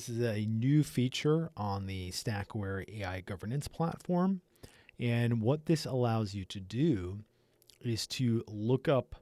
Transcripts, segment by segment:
This is a new feature on the StackAware AI governance platform. And what this allows you to do is to look up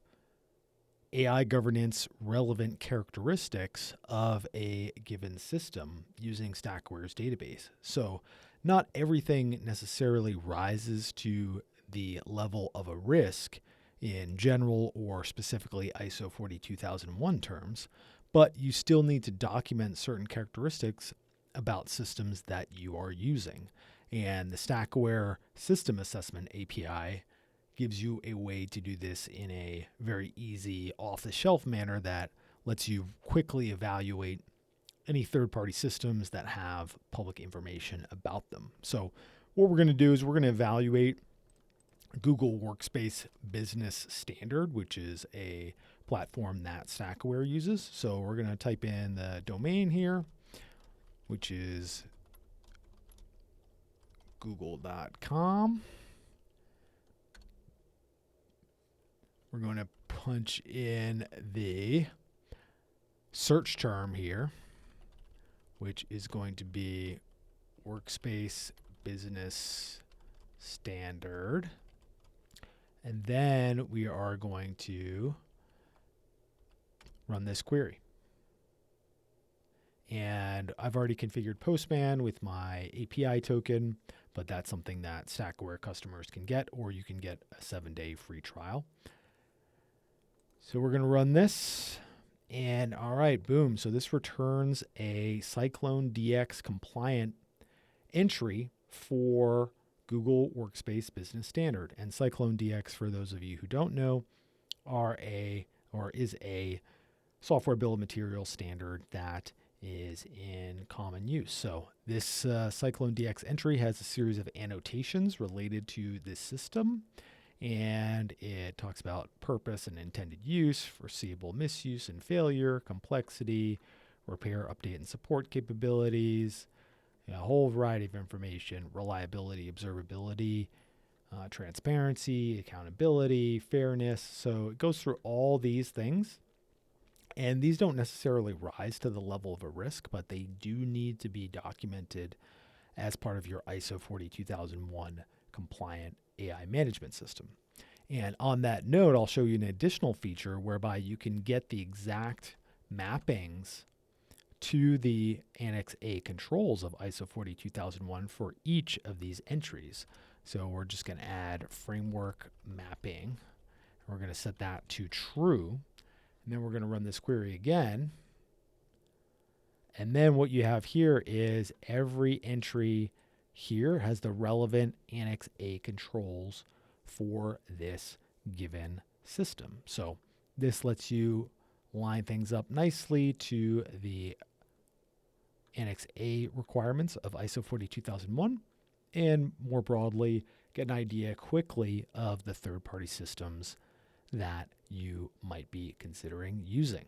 AI governance relevant characteristics of a given system using StackAware's database. So not everything necessarily rises to the level of a risk in general or specifically ISO 42001 terms, but you still need to document certain characteristics about systems that you are using. And the StackAware System Assessment API gives you a way to do this in a very easy, off-the-shelf manner that lets you quickly evaluate any third-party systems that have public information about them. So what we're going to do is we're going to evaluate Google Workspace Business Standard, which is a platform that StackAware uses. So we're going to type in the domain here, which is google.com. We're going to punch in the search term here, which is going to be Workspace Business Standard. And then we are going to run this query. And I've already configured Postman with my API token, but that's something that StackAware customers can get, or you can get a 7-day free trial. So we're going to run this. And all right, boom. So this returns a Cyclone DX compliant entry for Google Workspace Business Standard. And Cyclone DX, for those of you who don't know, is a software bill of materials standard that is in common use. So this Cyclone DX entry has a series of annotations related to this system, and it talks about purpose and intended use, foreseeable misuse and failure, complexity, repair, update, and support capabilities, a whole variety of information, reliability, observability, transparency, accountability, fairness. So it goes through all these things. And these don't necessarily rise to the level of a risk, but they do need to be documented as part of your ISO 42001 compliant AI management system. And on that note, I'll show you an additional feature whereby you can get the exact mappings to the Annex A controls of ISO 42001 for each of these entries. So we're just going to add framework mapping. We're going to set that to true. And then we're going to run this query again. And then what you have here is every entry here has the relevant Annex A controls for this given system. So this lets you line things up nicely to the Annex A requirements of ISO 42001, and more broadly, get an idea quickly of the third-party systems that you might be considering using.